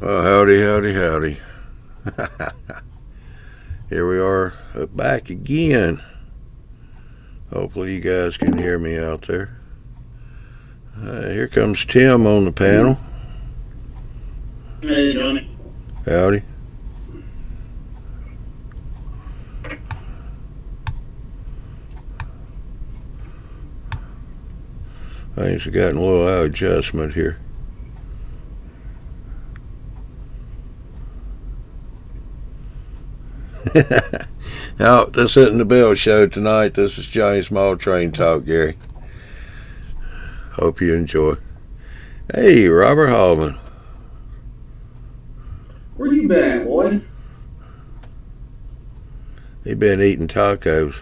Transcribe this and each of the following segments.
Well, howdy, howdy, howdy. Here we are back again. Hopefully, you guys can hear me out there. Here comes Tim on the panel. Hey, Johnny. Howdy. Things have gotten a little out of adjustment here. Now, this isn't the Bill Show tonight. This is Johnny Small Train Talk, Gary. Hope you enjoy. Hey, Robert Hallman. Where you been at, boy? He been eating tacos.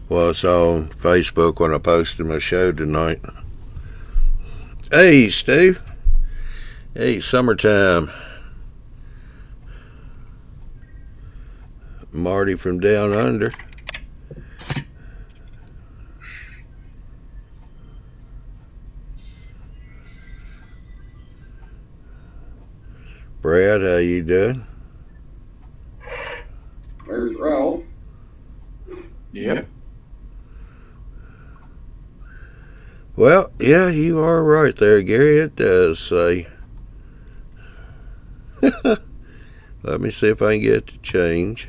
Well, I saw on Facebook when I posted my show tonight. Hey, Steve. Hey, summertime. Marty from down under. Brad, how you doing? There's Ralph. Yep. Well, yeah, you are right there, Gary. It does say. Let me see if I can get it to change.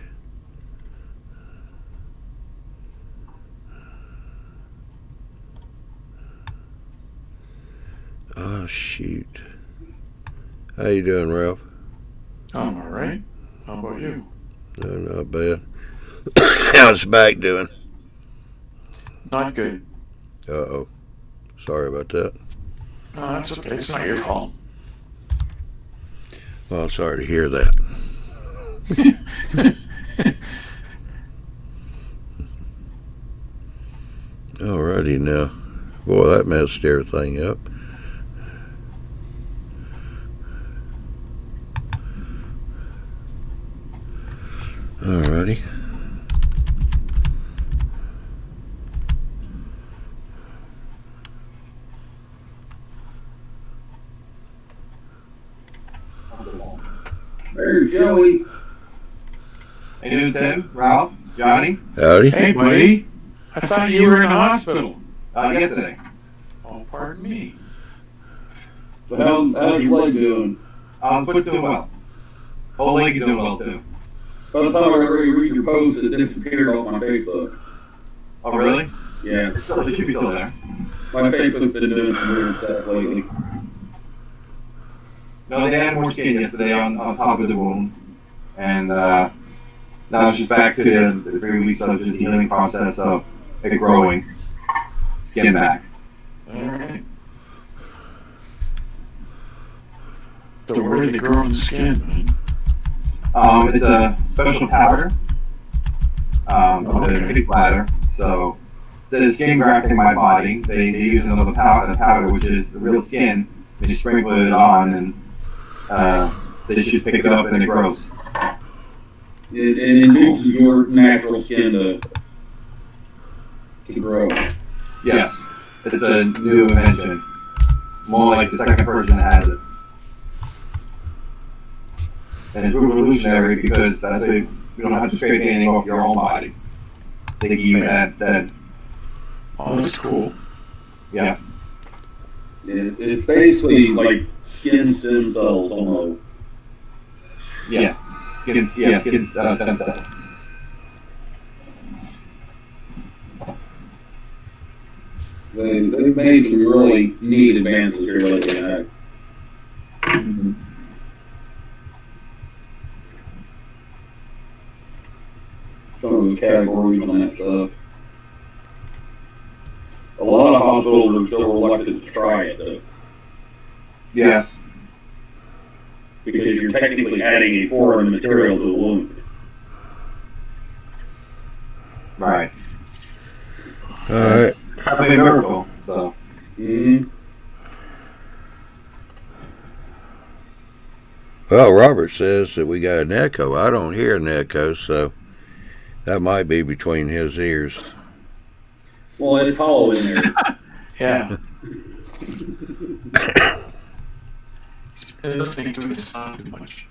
Oh, shoot. How you doing, Ralph? I'm all right. How about you? No, not bad. How's the back doing? Not good. Uh-oh. Sorry about that. No, that's okay. It's not your fault. Well, I'm sorry to hear that. Alrighty now. Boy, that messed everything up. Alrighty. There's Joey. Hey, doing, Tim? Ralph? Johnny? Howdy. Hey, buddy. I thought you were in the hospital. Yesterday. Oh, pardon me. So how's your leg doing? Foot's doing well. Whole leg is doing well, too. By the time I read your post, it disappeared off my Facebook. Oh, really? Yeah, It should be still there. my Facebook's been doing some weird stuff lately. No, they added more skin yesterday on top of the wound. And now it's just back to the 3 weeks of just the healing process of it growing. Skin back. All right. So where do they grow on the skin, man? It's a special powder. The pig bladder. So instead of skin grafting my body, they use another powder, which is the real skin. They sprinkle it on, and they just pick it up and it grows. It induces your natural skin to grow. Yes, it's a new invention. More like the second person that has it. And it's revolutionary because that's way you don't have to scrape anything off your own body. They give you that. Oh, that's cool. Yeah. It's basically like skin stem cells almost. Yes. Skin stem cells. They've made some really neat advances here lately. Mm-hmm. Some of the categories on that stuff. A lot of hospitals are still reluctant to try it, though, Yes. because you're technically adding a foreign material to the wound. Right. Alright. That's a miracle. So. Mm-hmm. Well, Robert says that we got an echo. I don't hear an echo, so that might be between his ears. Well, it's hollow in there. Yeah. listening to his son too much.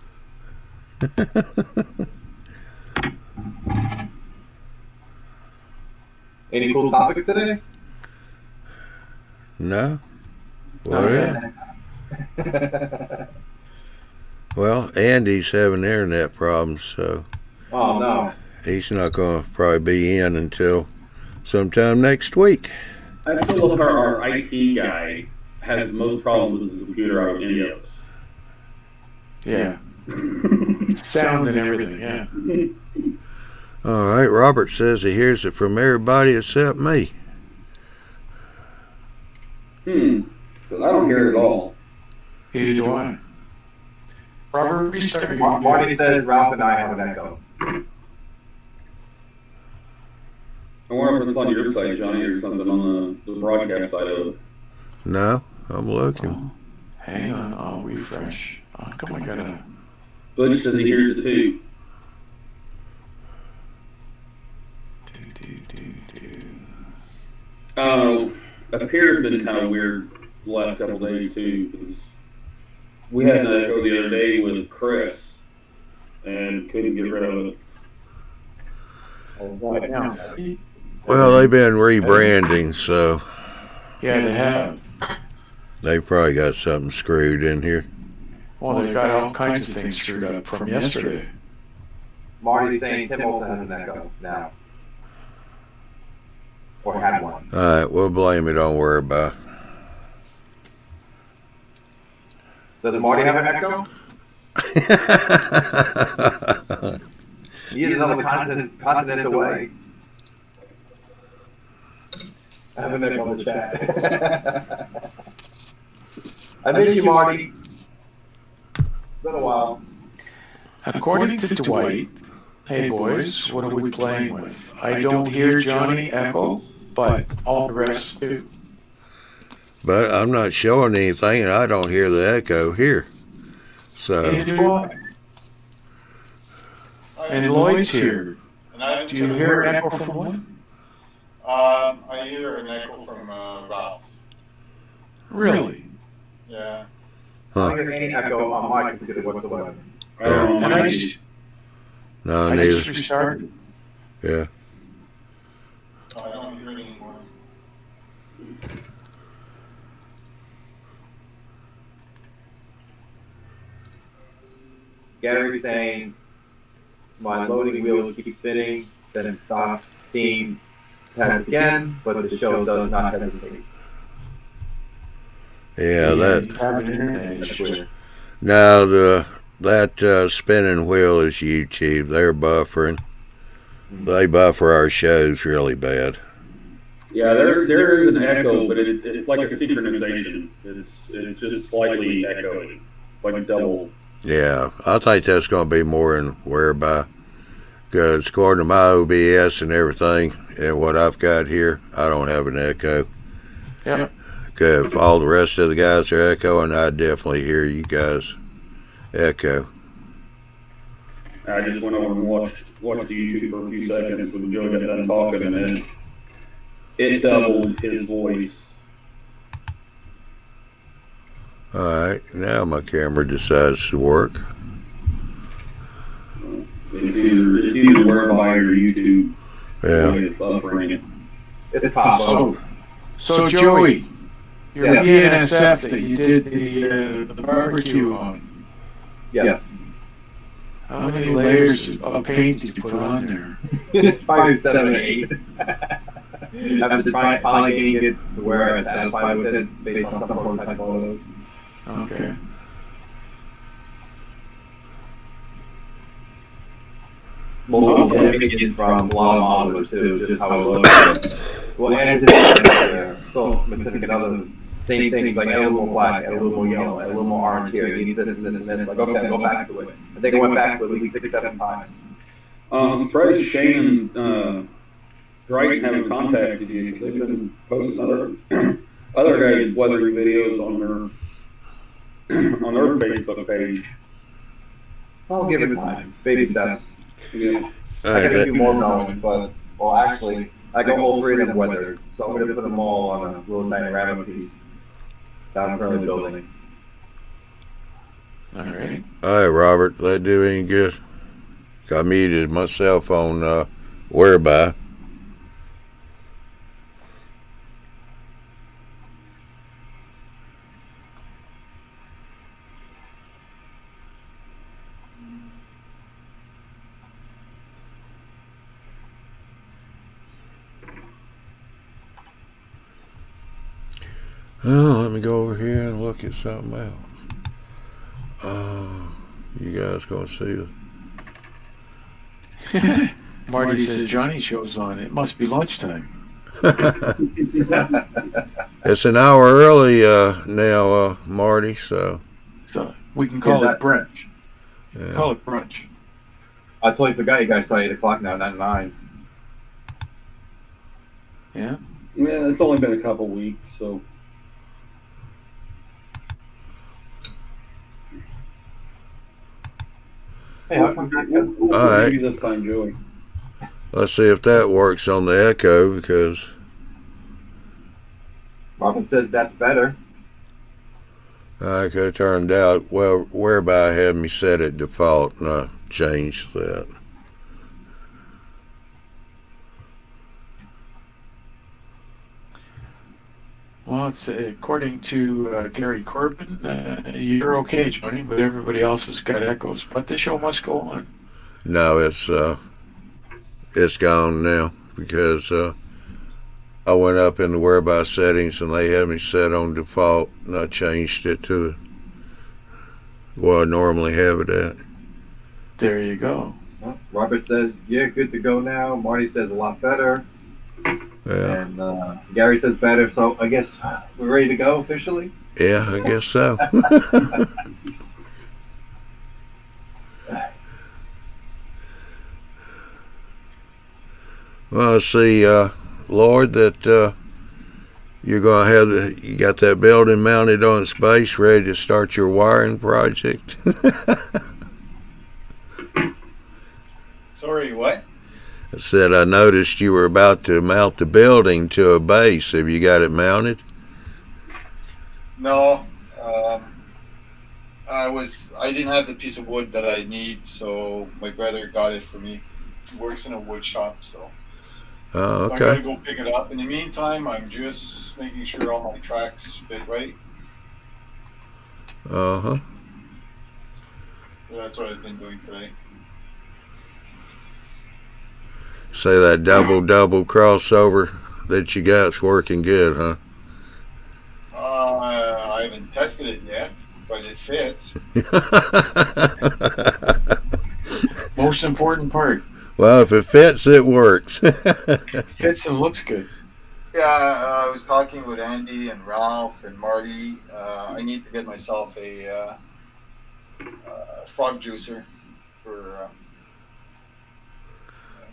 Any cool topics today? No? Not What? yet. Well, Andy's having internet problems, so Oh no. he's not going to probably be in until sometime next week. I still love our IT guy has the most problems with his computer out of any of us. Yeah. Sound and everything, yeah. All right, Robert says he hears it from everybody except me. Because I don't hear it at all. Neither do I. Robert, restart your Marty says Ralph and I have an echo. I wonder if it's on your side, Johnny, or something on the broadcast side of it. No, I'm looking. Oh, hang on, I'll refresh. Oh, come on, I gotta. Butch says he hears it too. Appears been kind of weird the last couple of days too. Because we had an echo the other day with Chris and couldn't get rid of it. Right now. Well, they've been rebranding, so Yeah, they have. they probably got something screwed in here. Well, they've got all kinds of things screwed up from yesterday. Marty's saying Tim also has an echo now. Or had one. All right, we'll blame it on worry about. Does Marty have an echo? He is another continent away. I have an echo on the chat. I miss you, Marty. It's been a while. According to Dwight, hey boys, what are we playing with? I don't hear Johnny echo, but all the rest do. But I'm not showing anything, and I don't hear the echo here. So, Neither do I. And Lloyd's here. Do you hear an echo from what? I hear an echo from Ralph. Really? Yeah. I don't hear any echo on my computer whatsoever. And I just neither. restarted. Yeah. I don't hear it anymore. Gary's saying my loading wheel keeps spinning, then it stops, steam has again, but the show does not hesitate. Yeah, that. Have an internet issue. Now that spinning wheel is YouTube. They're buffering. They buffer our shows really bad. Yeah, there is an echo, but it's like a synchronization. It's just slightly echoing. It's like a double. Yeah, I think that's going to be more in whereby, because according to my OBS and everything, and what I've got here, I don't have an echo. Yep. If all the rest of the guys are echoing, I definitely hear you guys echo. I just went over and watched the YouTube for a few seconds when Joe got done talking, and then it doubled his voice. Alright, now my camera decides to work. It's either whereby or YouTube. Yeah. It's buffering it. It's possible. So Joey, your Yeah. PNSF that you did the barbecue on, Yes. how many layers of paint did you put on there? It's probably 7 or 8. After finally getting it to where I'm satisfied with it based on some prototype photos. Okay. Most of the images from a lot of modelers too, just how it looks. Well, and it's so specific and other same things, like add a little more black, add a little more yellow, add a little more orange here, it needs this and this and this. Like, okay, go back to it. I think I went back to it at least 6-7 times. I'm surprised Shane and Drake haven't contacted you because they've been posting other guys' weathering videos on their Facebook page. I'll give it time. Baby steps. Yeah. I gotta do more knowing, but, well, actually, I got all 3 of them weathered, so I'm gonna put them all on a little diorama piece that I'm currently building. All right. All right, Robert. Did that do any good? I muted myself on whereby. Oh, let me go over here and look at something else. You guys gonna see it? Marty says Johnny show's on. It must be lunchtime. It's an hour early now, Marty. So So we can call it brunch. yeah. Call it brunch. I totally forgot you guys start 8 o'clock now, not 9. Yeah. Yeah, it's only been a couple weeks, so. Hey, We'll All right. forgive you this time, Joey. Let's see if that works on the echo because Robin says that's better. I could have turned out well whereby I had me set at default and I changed that. Well, it's according to Gary Corbin, you're okay, Johnny, but everybody else has got echoes. But the show must go on. No, it's gone now because I went up in the whereby settings and they had me set on default and I changed it to what I normally have it at. There you go. Well, Robert says, yeah, good to go now. Marty says a lot better. Yeah. And Gary says better. So I guess we're ready to go officially? Yeah, I guess so. Well, I see, Lord, that you're going to have you got that building mounted on its base ready to start your wiring project. Sorry, what? I said I noticed you were about to mount the building to a base. Have you got it mounted? No. I didn't have the piece of wood that I need, so my brother got it for me. He works in a wood shop, so Oh, I gotta okay. go pick it up. In the meantime, I'm just making sure all my tracks fit right. Uh-huh. So that's what I've been doing today. Say that double crossover that you got's working good, huh? I haven't tested it yet, but it fits. Most important part. Well, if it fits, it works. Fits and looks good. Yeah, I was talking with Andy and Ralph and Marty. I need to get myself a frog juicer for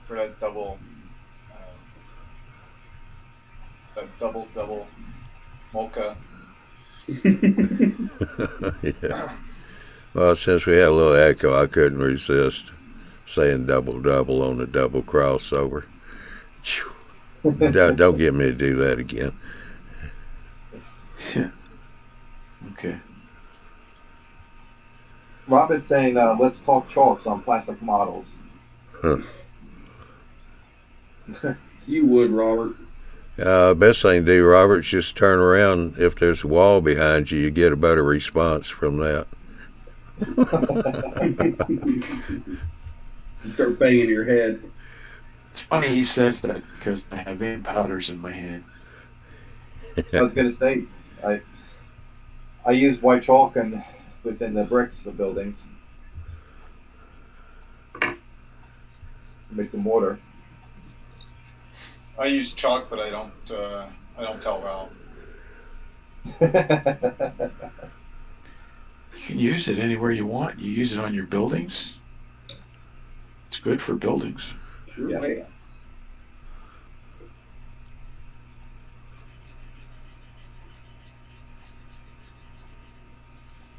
that double mocha. Yeah. Well, since we had a little echo, I couldn't resist saying double on the double crossover. Don't get me to do that again. Yeah. Okay. Robin's saying, let's talk chalks on plastic models. Huh. You would, Robert. Best thing to do, Robert, is just turn around. If there's a wall behind you, you get a better response from that. Start banging your head. It's funny he says that because I have aim powders in my hand. I was going to say, I use white chalk and within the bricks of buildings. Make the mortar. I use chalk, but I don't tell Ralph. You can use it anywhere you want. You use it on your buildings. It's good for buildings. Sure. Yeah.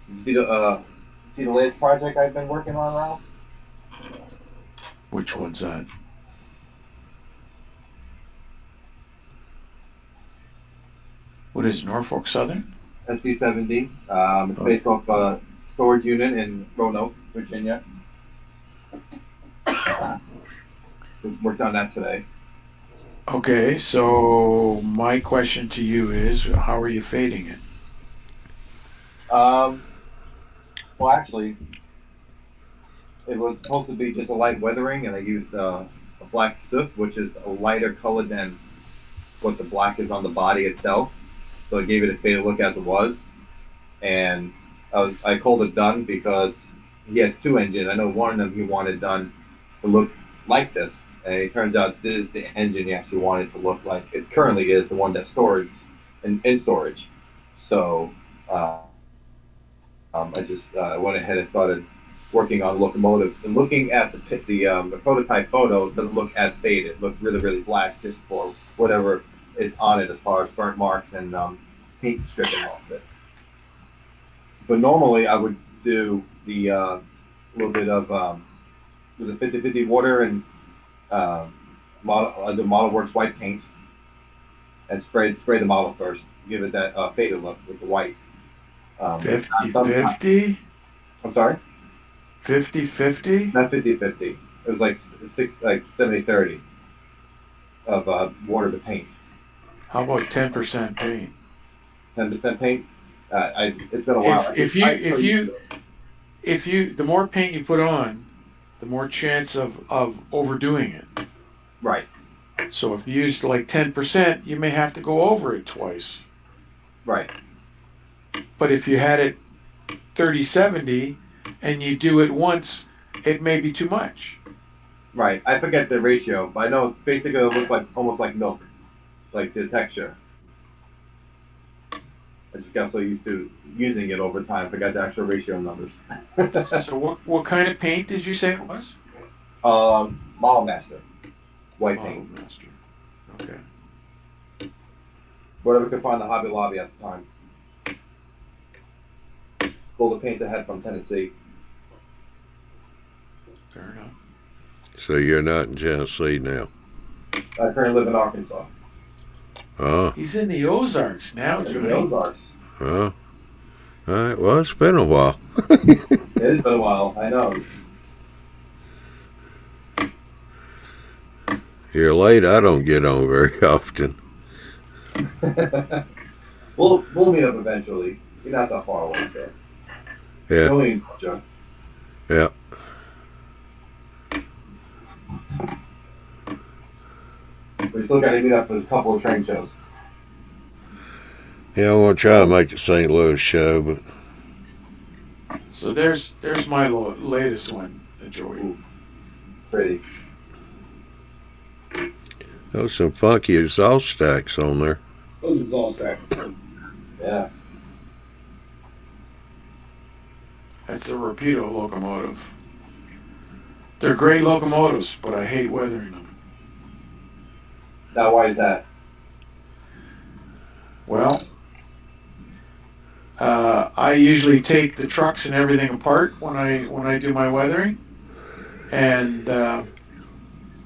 You see the latest project I've been working on, Ralph? Which one's that? What is it, Norfolk Southern? SD7D. It's based off storage unit in Roanoke, Virginia. We worked on that today. Okay, so my question to you is, how are you fading it? Well, actually, it was supposed to be just a light weathering, and I used a black soot, which is a lighter color than what the black is on the body itself. So it gave it a faded look as it was. And I called it done because he has two engines. I know one of them he wanted done to look like this, and it turns out this is the engine he actually wanted to look like it currently is, the one that's storage in storage. So I just went ahead and started working on locomotive. And looking at the prototype photo, it doesn't look as faded. It looks really, really black just for whatever is on it as far as burnt marks and paint stripping off it. But normally I would do the little bit of was it 50-50 water and the Model Works white paint and spray the model first. Give it that faded look with the white. 50-50? I'm sorry? 50-50? Not 50-50. It was like 70-30 of water to paint. How about 10% paint? 10% paint? It's been a while. If you, the more paint you put on, the more chance of overdoing it. Right. So if you used like 10%, you may have to go over it twice. Right. But if you had it 30-70 and you do it once, it may be too much. Right. I forget the ratio, but I know basically it looks like almost like milk, like the texture. I just got so used to using it over time, I forgot the actual ratio numbers. So what kind of paint did you say it was? Model Master. White Model paint. Master. Okay. Whatever could find the Hobby Lobby at the time. All the paints I had from Tennessee. Fair enough. So you're not in Tennessee now? I currently live in Arkansas. Oh. He's in the Ozarks now, In the Johnny. Ozarks. Oh. All right. Well, it's been a while. It has been a while, I know. You're late. I don't get on very often. We'll meet up eventually. You're not that far away, so. Yeah. You're only in Georgia. Yeah. We still got to meet up for a couple of train shows. Yeah, I want to try to make the St. Louis show, but So there's my latest one, Joey. Ooh, pretty. there's some funky exhaust stacks on there. Those exhaust stacks. Yeah. That's a Rapido locomotive. They're great locomotives, but I hate weathering them. Now, why is that? Well, I usually take the trucks and everything apart when I do my weathering, and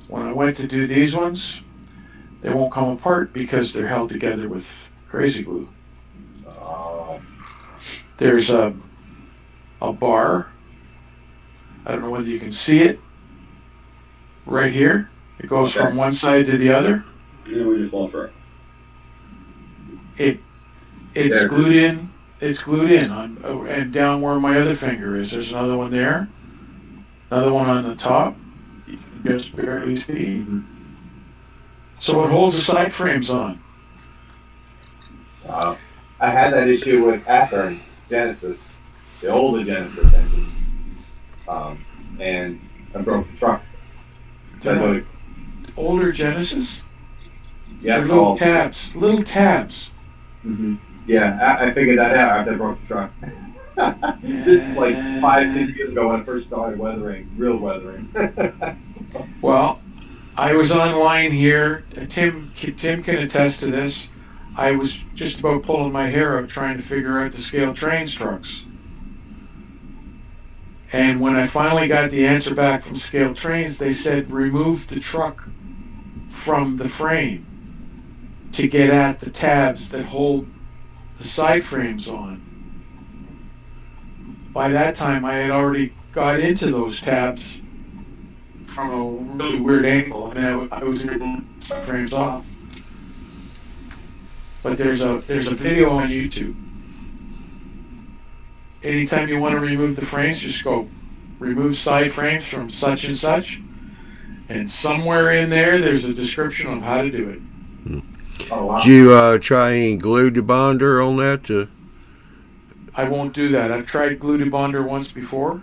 when I went to do these ones, they won't come apart because they're held together with crazy glue. There's a bar. I don't know whether you can see it right here. It goes from one side to the other. Yeah, we just lost track. It's There. glued in. It's glued in and down where my other finger is. There's another one there. Another one on the top. You can just barely see. So it holds the side frames on. I had that issue with Athearn Genesis, the older Genesis engine, and I broke the truck. So I know- Older Genesis. yeah, They're little called- tabs. Little tabs. Mhm. Yeah, I figured that out after I broke the truck. This is like 5-6 years ago when I first started weathering, real weathering. So, Well, I was online here. Tim can attest to this. I was just about pulling my hair out trying to figure out the scale trains trucks. And when I finally got the answer back from Scale Trains, they said remove the truck from the frame to get at the tabs that hold the side frames on. by that time I had already got into those tabs from a really weird angle, and I was able to set frames off. But there's a video on YouTube. Anytime you want to remove the frames, just go remove side frames from such and such, and somewhere in there there's a description of how to do it. Oh wow. Did you try any glue debonder on that? I won't do that. I've tried glue debonder once before.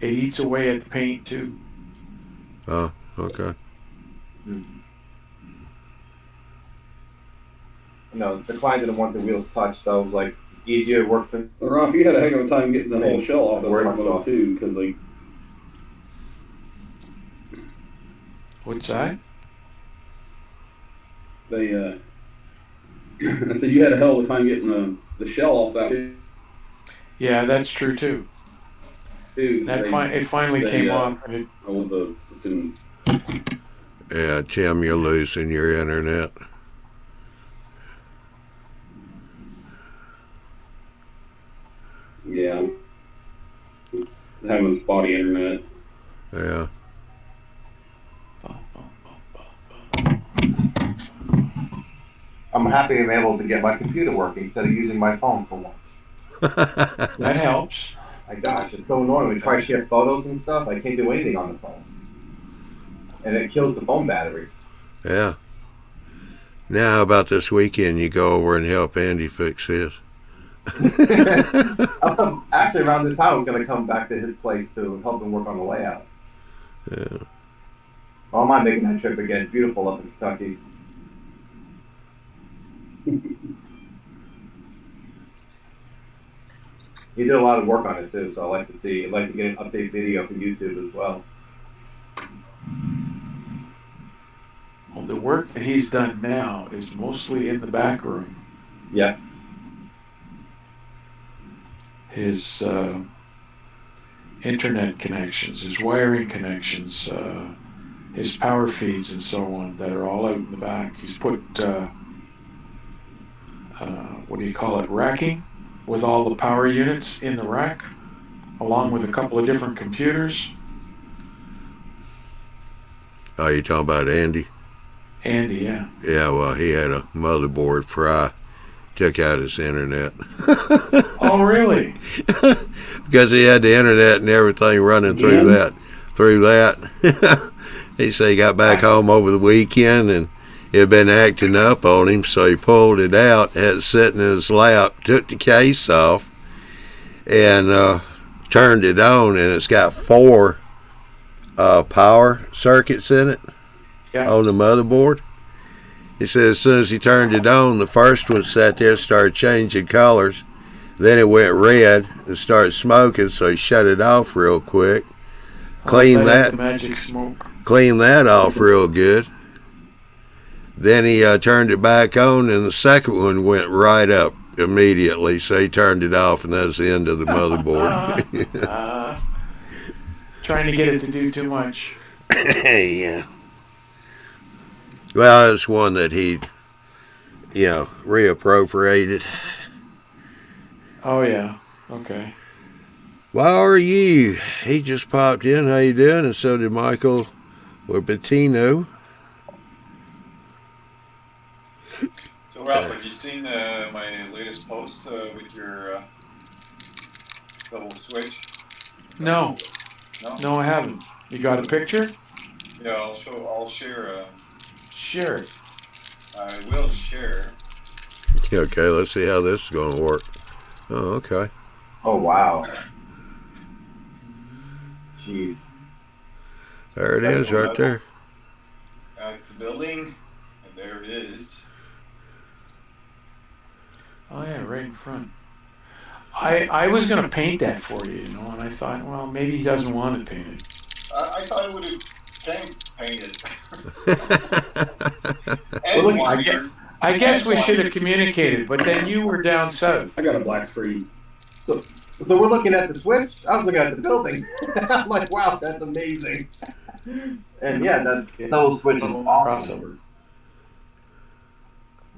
It eats away at the paint too. Oh, okay. No, the client didn't want the wheels touched, so it was like easier to work for. Ralph, you had a heck of a time getting the whole shell off the Where right it's motor off. too, because like What's that? they, I said you had a hell of a time getting the shell off that too. Yeah, that's true too. It finally came off. And it, With the didn't, Yeah, Tim, you're losing your internet. yeah, having spotty internet. Yeah. I'm happy I'm able to get my computer working instead of using my phone for once. that helps. My gosh, it's so annoying. We try to share photos and stuff. I can't do anything on the phone, and it kills the phone battery. Yeah. Now, how about this weekend you go over and help Andy fix his? Actually, around this time, I was going to come back to his place to help him work on the layout. Yeah. Well, I'm not making that trip again. It's beautiful up in Kentucky. He did a lot of work on it too, so I'd like to get an update video for YouTube as well. Well, the work that he's done now is mostly in the back room. Yeah. His internet connections, his wiring connections, his power feeds and so on that are all out in the back. He's put, what do you call it, racking with all the power units in the rack, along with a couple of different computers. Oh, you talking about Andy? Andy, yeah. Yeah, well, he had a motherboard fry. Took out his internet. Oh, really? Because he had the internet and everything running through that. He said he got back home over the weekend and it had been acting up on him, so he pulled it out, had it sitting in his lap, took the case off, and turned it on, and it's got 4 power circuits in it on the motherboard. He said as soon as he turned it on, the first one sat there, started changing colors. Then it went red and started smoking, so he shut it off real quick. Cleaned The magic smoke. Cleaned that off real good. Then he turned it back on, and the second one went right up immediately. So he turned it off, and that's the end of the motherboard. Trying to get it to do too much. Yeah. Well, it's one that he, reappropriated. Oh, yeah. Okay. Well, how are you? He just popped in. How you doing? And so did Michael Bettino. So, Ralph, have you seen my latest post with your double switch? No. No? No, I haven't. You got a picture? Yeah, I'll share. Sure. I will share. Okay, let's see how this is going to work. Oh, okay. Oh wow. Jeez. There it is, right there. It's the building, and there it is. Oh, yeah, right in front. I was going to paint that for you, and I thought, well, maybe he doesn't want it painted. I thought it would have came painted. Well, I guess we should have communicated, but then you were down south. I got a black screen. So we're looking at the switch. I was looking at the building. I'm like, wow, that's amazing. And yeah, that double switch is awesome. Crossover.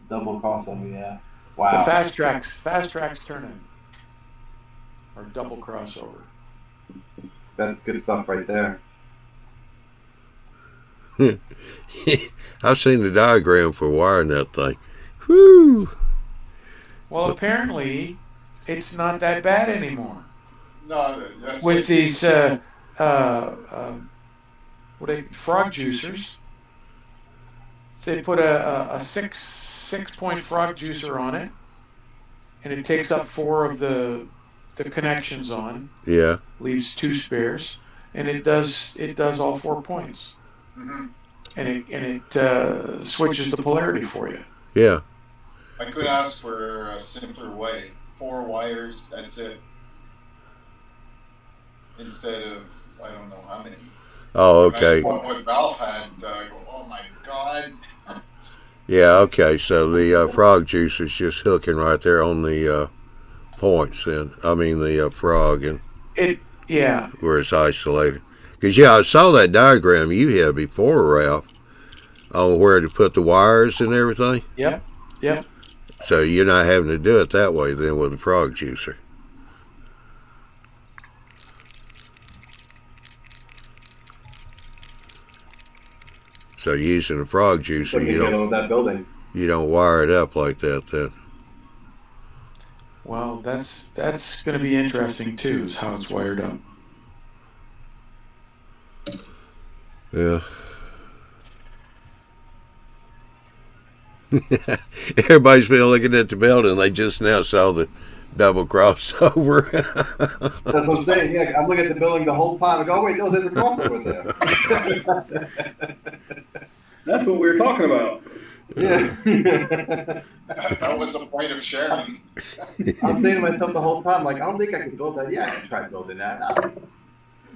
Double crossover, yeah. So Wow. fast tracks turn in. or double crossover. That's good stuff right there. I've seen the diagram for wiring that thing. Whew. Well, apparently, it's not that bad anymore. No, that's With like, these what are they, frog juicers, they put a six point frog juicer on it, and it takes up four of the connections on, Yeah. leaves two spares, and it does all 4 points, mhm. and it switches the polarity for you. Yeah. I could ask for a simpler way. 4 wires, that's it. Instead of, I don't know how many. Oh, okay. Imagine what Ralph had, go, oh my God. Yeah, okay. So the frog juice is just hooking right there on the points, and I mean the frog, and Yeah. where it's isolated. Because yeah, I saw that diagram you had before, Ralph, on where to put the wires and everything. Yep. So you're not having to do it that way then with the frog juicer. So using the frog So juicer, you get over that building. you don't wire it up like that then. Well, that's going to be interesting too, is how it's wired up. Yeah. Everybody's been looking at the building. They just now saw the double crossover. That's what I'm saying. Yeah, I'm looking at the building the whole time. I go, oh, wait, no, there's a crossover there. That's what we were talking about. Yeah. That was the point of sharing. I'm saying to myself the whole time, like, I don't think I can build that. Yeah, I can try building that.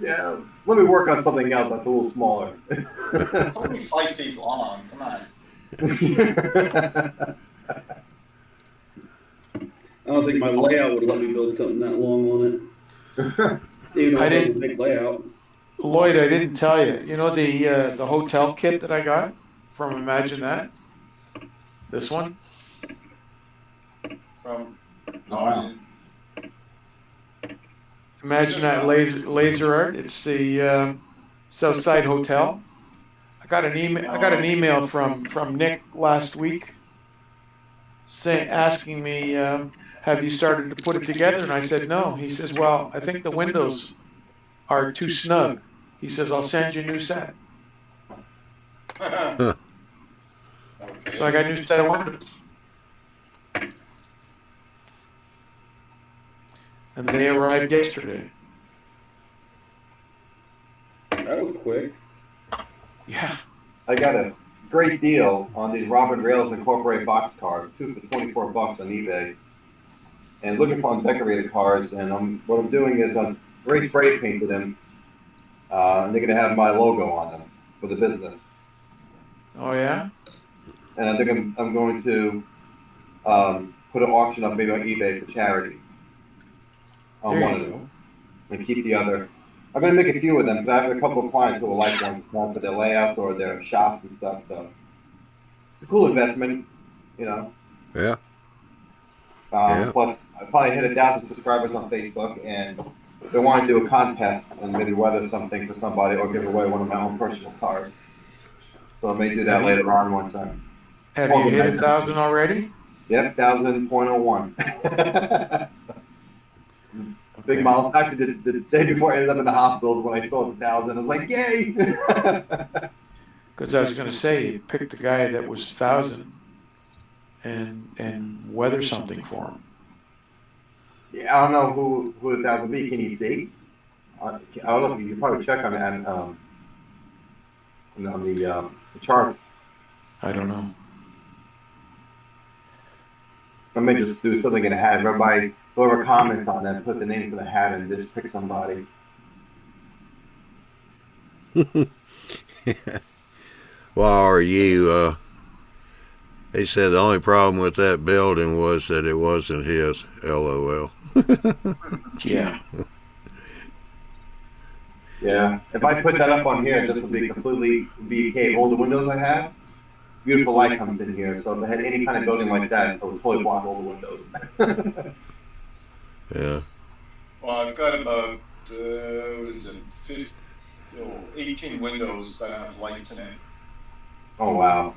Yeah, let me work on something else that's a little smaller. It's only 5 feet long. Come on. I don't think my layout would let me build something that long on it. Even though I it was a didn't- big layout. Lloyd, I didn't tell you. You know the hotel kit that I got from Imagine That? This one? From, no, I didn't. Imagine That laser art. It's the Southside Hotel. I got an email from Nick last week asking me, have you started to put it together? And I said no. He says, well, I think the windows are too snug. He says, I'll send you a new set. Okay. So I got a new set of windows. And they arrived yesterday. That was quick. Yeah. I got a great deal on these Robin Rails Incorporated box cars, 2 for $24 on eBay. And looking for undecorated cars, and what I'm doing is I'm already spray painted them, and they're gonna have my logo on them for the business. Oh yeah? And I think I'm going to put an auction up maybe on eBay for charity on There one you of go. them, and keep the other. I'm gonna make a few of them because I have a couple of clients who will like one for their layouts or their shops and stuff. So it's a cool investment, you know. Yeah. Yeah. Plus, I probably hit 1,000 subscribers on Facebook, and they want to do a contest and maybe weather something for somebody or give away one of my own personal cars. So I may do that later on one time. Have you hit 1,000 already? Yep, 1,000.01. So, big Okay. mile. Actually, the day before I ended up in the hospital is when I saw the 1,000. I was like, yay! Because I was going to say, pick the guy that was 1,000 and weather something for him. Yeah, I don't know who the 1,000 be. Can you see? I don't know. You can probably check on the charts. I don't know. I may just do something in a hat. Everybody, whoever comments on that, put the names of the hat and just pick somebody. Well, are you? He said the only problem with that building was that it wasn't his. LOL. Yeah. Yeah. If I put that up on here, this would be completely VK. All the windows I have, beautiful light comes in here. So if I had any kind of building like that, it would totally block all the windows. Yeah. Well, I've got about, what is it, 18 windows that have lights in it. Oh wow.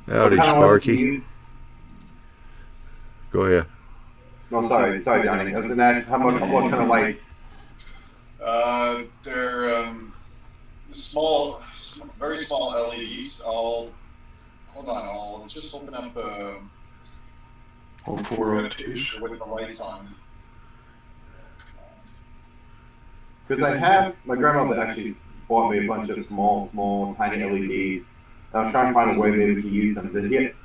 Howdy, What kind of lights do you Sparky. use? Go ahead. No, sorry, Johnny. I was gonna ask what kind of light. They're small, very small LEDs. Hold on, I'll just open up Oh, a 402. picture with the lights on. Because I have my grandmother actually bought me a bunch of small, tiny LEDs. I was trying to find a way maybe to use them.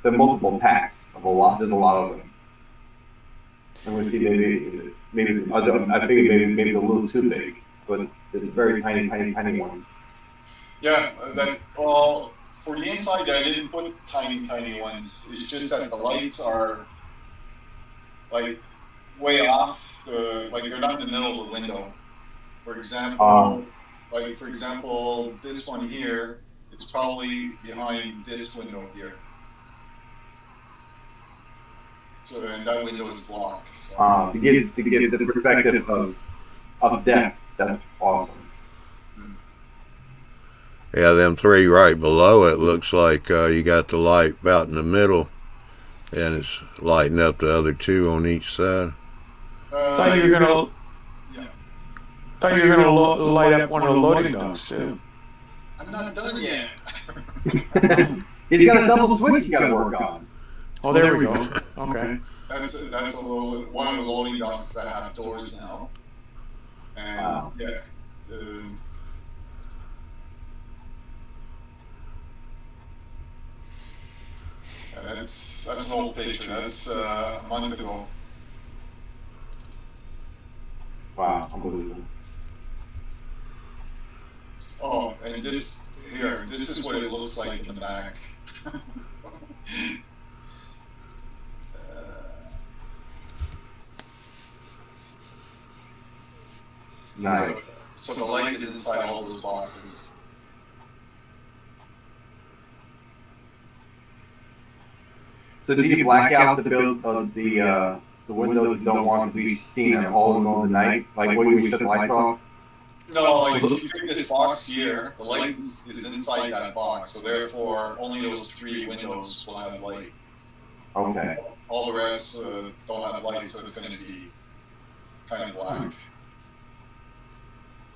They're multiple packs of a lot. There's a lot of them. I'm gonna see maybe I figured maybe a little too big, but it's very tiny ones. Yeah, well, for the inside, I didn't put tiny ones. It's just that the lights are like way off. Like they're not in the middle of the window. For example, this one here, it's probably behind this window here. So, and that window is blocked. So. To give the perspective of depth, that's awesome. Yeah, them three right below it looks like you got the light about in the middle, and it's lighting up the other two on each side. Thought you were gonna. Yeah. Thought you were gonna light up one of the loading docks too. I'm not done yet. He's got a double switch you got to work on. Oh, there we go. Okay. That's one of the loading docks that have doors now. And Wow. yeah. That's an old picture. That's a month ago. Wow, unbelievable. Oh, and this is what it looks like in the back. Nice. So the light is inside all those boxes. So do you black out the windows you don't want to be seen at all in the middle of the night? Like when you shut the lights off? No, like if you take this box here, the light is inside that box, so therefore only those 3 windows will have light. Okay. All the rest don't have light, so it's going to be kind of black.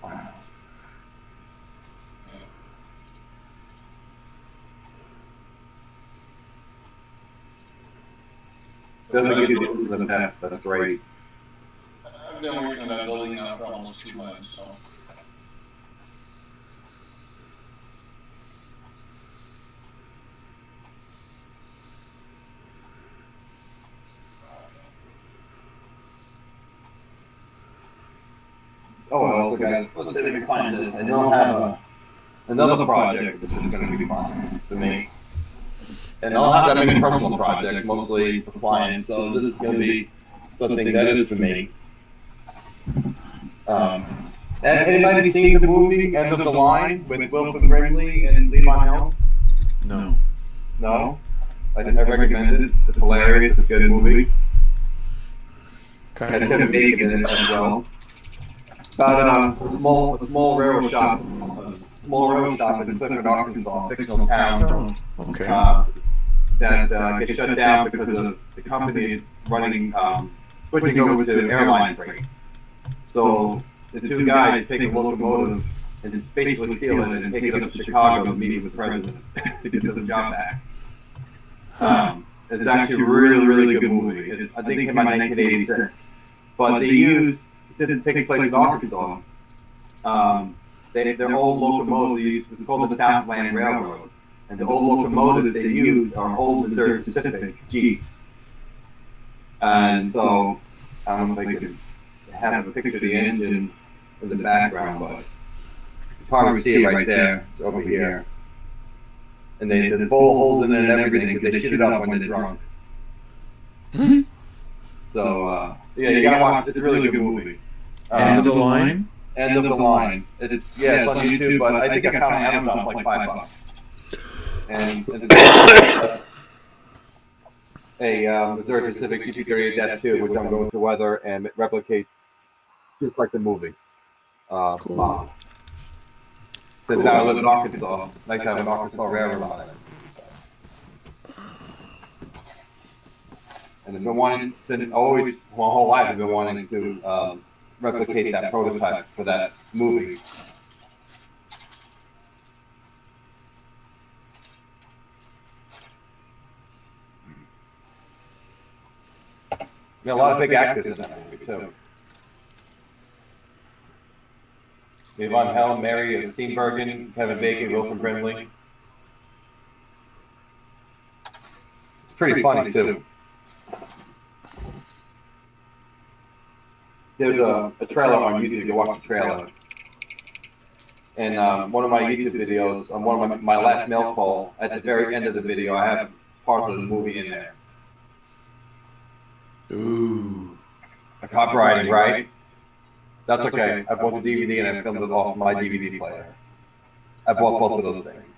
Wow. Doesn't give you the illusion of depth. That's great. I've been working on that building now for almost 2 months, so. Oh, I also got. Let's see if we can find this. I don't have another project which is going to be fun for me. And I don't have that many personal projects, mostly for clients. So this is going to be something that is for me. And anybody seen the movie End of the Line with Wilford Brimley and Levon Helm? No. No? I recommend it. It's hilarious. It's a good movie. Has Kevin Bacon in it as well. About a small railroad shop in Clifford, Arkansas, fictional town. Oh, okay. That gets shut down because of the company running, switching over to airline freight. So the 2 guys take a locomotive and just basically steal it and take it up to Chicago to meet with the president to get the job back. It's actually a really good movie. I think it came out in 1986. But they used, since it takes place in Arkansas, their old locomotives, it's called the Southland Railroad. And the old locomotives they use are old Missouri Pacific Jeeps. And so, I don't know if I could have a picture of the engine in the background, but you probably see it right there. It's over here. And there's bullet holes in it and everything because they shoot it up when they're drunk. Hmm? So, yeah, you gotta watch it. It's a really good movie. End of the Line? End of the Line. It's on YouTube, but I think I found it on Amazon for like $5. And it's a Missouri Pacific GT38-2, which I'm going to weather and replicate just like the movie. Cool. Mom. Since Cool. now I live in Arkansas, nice to have an Arkansas railroad on it. And I've been wanting, since always, my whole life, I've been wanting to replicate that prototype for that movie. A lot of big actors in that movie too. Yvonne Helm, Mary Steenburgen, Kevin Bacon, Wilson Brimley. It's pretty funny too. There's a trailer on YouTube. You watch the trailer. And one of my YouTube videos, on one of my last mail call, at the very end of the video, I have part of the movie in there. Ooh. A copywriting, right? That's okay. I bought the DVD and I filmed it off my DVD player. I bought both of those things.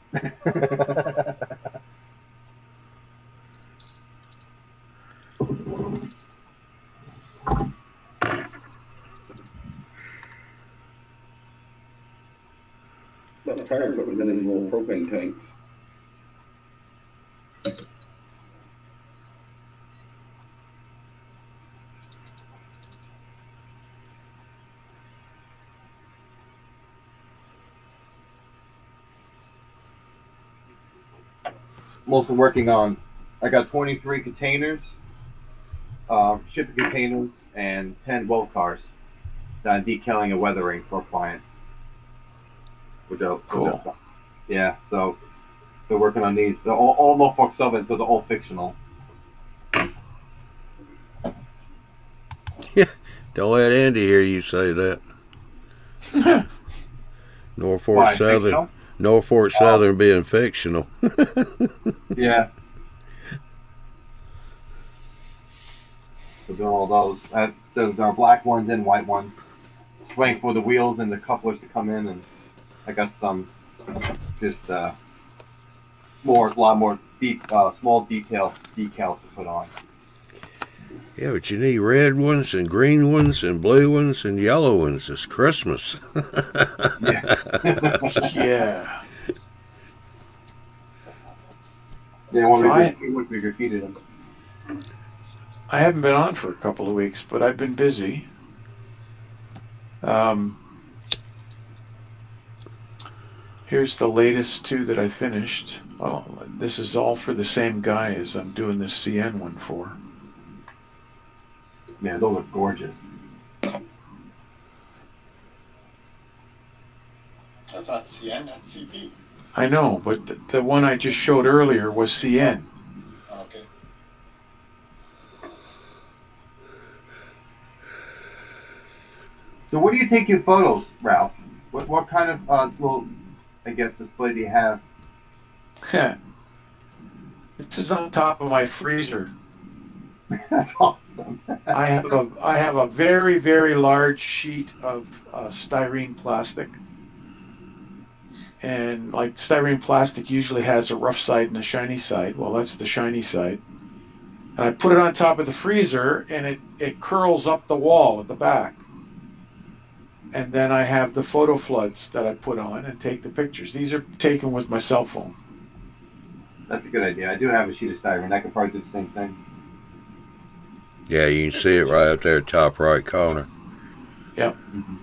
That tire equipment in these little propane tanks. I'm also working on, I got 23 containers, shipping containers, and 10 weld cars that I'm decaling and weathering for a client. Cool. Yeah, so they're working on these. They're all Norfolk Southern, so they're all fictional. Don't let Andy hear you say that. Norfolk Why, Southern. fictional? Norfolk Southern being fictional. Yeah. So doing all those. There are black ones and white ones. Just waiting for the wheels and the couplers to come in, and I got some just a lot more deep, small decals to put on. Yeah, but you need red ones and green ones and blue ones and yellow ones. It's Christmas. Yeah. Yeah. Yeah, when we graffitied them. I haven't been on for a couple of weeks, but I've been busy. Here's the latest two that I finished. Oh, this is all for the same guy as I'm doing this CN one for. Man, those look gorgeous. That's not CN, that's CP. I know, but the one I just showed earlier was CN. Okay. So where do you take your photos, Ralph? What kind of little, I guess, display do you have? This is on top of my freezer. That's awesome. I have a very, very large sheet of styrene plastic. And like styrene plastic usually has a rough side and a shiny side. Well, that's the shiny side. And I put it on top of the freezer and it curls up the wall at the back. And then I have the photo floods that I put on and take the pictures. These are taken with my cell phone. That's a good idea. I do have a sheet of styrene. I could probably do the same thing. Yeah, you can see it right up there, top right corner. Yep. Mm-hmm.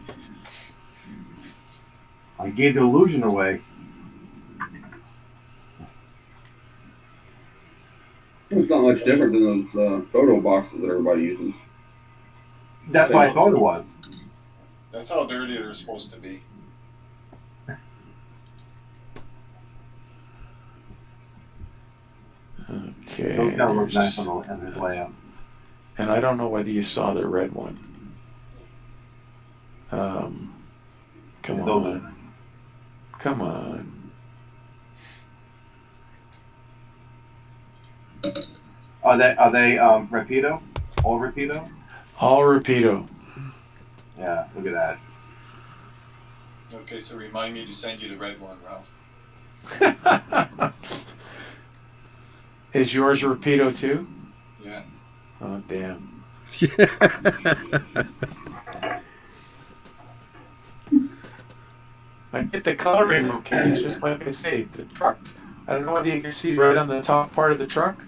I gave the illusion away. It's not much different than those photo boxes that everybody uses. That's what I thought it was. That's how dirty they're supposed to be. Okay. Those gotta look nice on his layout. And I don't know whether you saw the red one. Come on. Come on. Are they Rapido? All Rapido? All Rapido. Yeah, look at that. Okay, so remind me to send you the red one, Ralph. Is yours Rapido too? Yeah. Oh, damn. I get the coloring okay. It's just like I say, the truck. I don't know whether you can see right on the top part of the truck.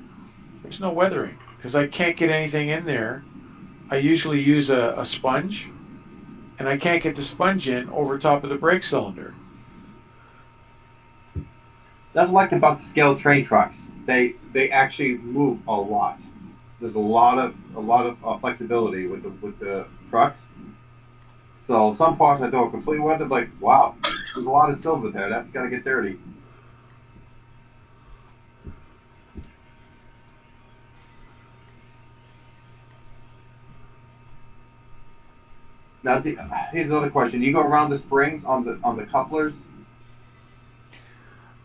There's no weathering because I can't get anything in there. I usually use a sponge, and I can't get the sponge in over top of the brake cylinder. That's what I like about the scale train trucks. They actually move a lot. There's a lot of flexibility with the trucks. So some parts I don't completely weathered. Like wow, there's a lot of silver there. That's gonna get dirty. Now here's another question. You go around the springs on the couplers.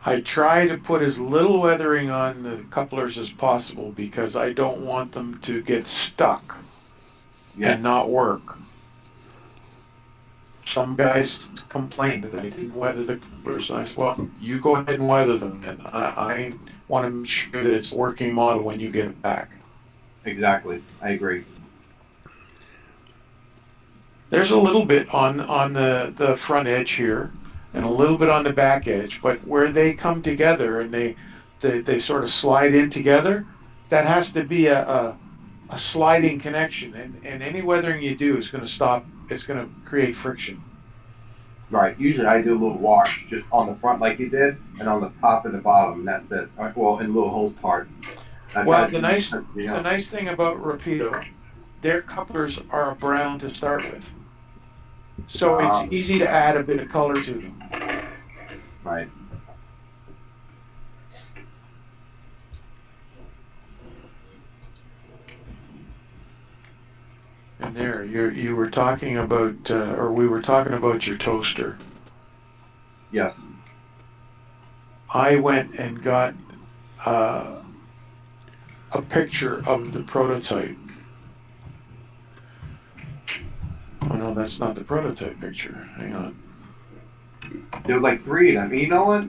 I try to put as little weathering on the couplers as possible because I don't want them to get stuck Yes. and not work. Some guys complained that I didn't weather the couplers. And I said, well, you go ahead and weather them. And I want to make sure that it's a working model when you get it back. Exactly. I agree. There's a little bit on the front edge here and a little bit on the back edge, but where they come together and they sort of slide in together, that has to be a sliding connection. And any weathering you do is going to stop, it's going to create friction. Right. Usually I do a little wash just on the front like you did, and on the top and the bottom, and that's it. Well, in the little hose part. Well, the nice thing about Rapido, their couplers are a brown to start with. So it's easy to add a bit of color to them. Right. And there, you were talking about, or we were talking about your toaster. Yes. I went and got a picture of the prototype. Oh no, that's not the prototype picture. Hang on. There were like 3 of them. You know what?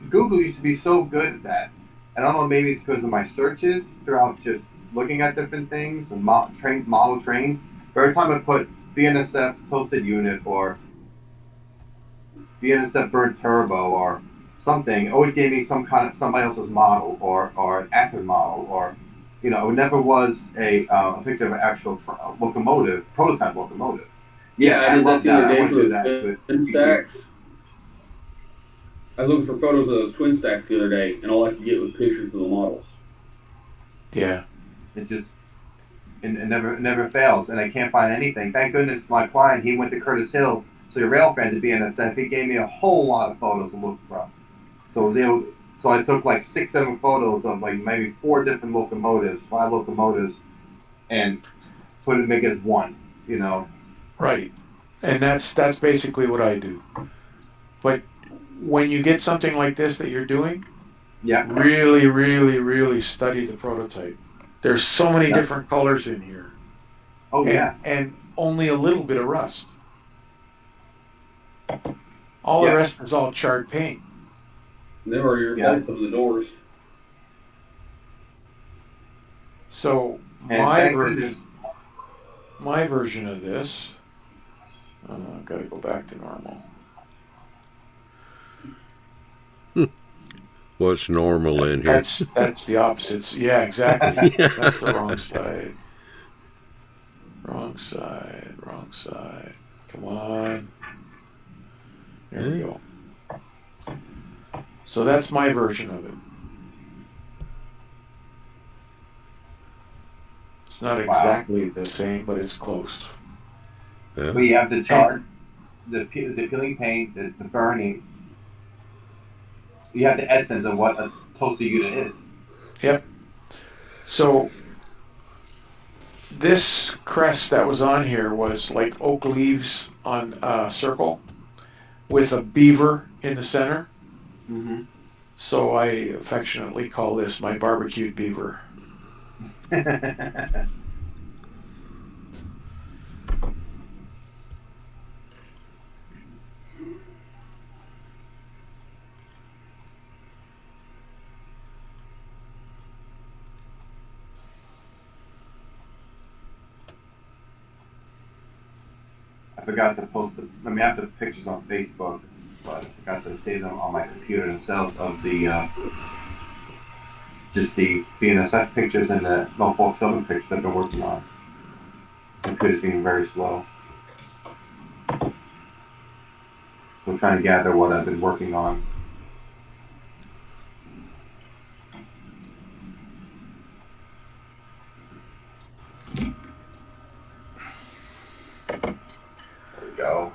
Google used to be so good at that. I don't know, maybe it's because of my searches throughout just looking at different things and model trains. But every time I put BNSF toasted unit or BNSF burnt turbo or something, it always gave me somebody else's model or an Ether model or it never was a picture of an actual locomotive, prototype locomotive. Yeah, I did love that the that. other I day want for to do the that. twin stacks. I was looking for photos of those twin stacks the other day, and all I could get was pictures of the models. Yeah. It just it never fails, and I can't find anything. Thank goodness my client, he went to Curtis Hill, so your rail fan to BNSF. He gave me a whole lot of photos to look from. So I took like 6-7 photos of like maybe 4 different locomotives, 5 locomotives, and put it make as one. Right. And that's basically what I do. But when you get something like this that you're doing, Yeah. really, really, really study the prototype. There's so many different colors in here. Oh yeah. And only a little bit of rust. All the rest is all charred paint. And they've already replaced some of the doors. So my version of this, I've got to go back to normal. What's normal in here? That's the opposite. Yeah, exactly. That's the wrong side. Wrong side. Come on. There we go. So that's my version of it. It's not exactly the same, but it's close. Yeah. We have the chart, the peeling paint, the burning. You have the essence of what a toaster unit is. Yep. So this crest that was on here was like oak leaves on a circle with a beaver in the center. Mm-hmm. So I affectionately call this my barbecued beaver. I forgot to post I have the pictures on Facebook, but but I forgot to save them on my computer themselves of the just the BNSF pictures and the Norfolk Southern pictures I've been working on. The computer's being very slow. So I'm trying to gather what I've been working on. There we go.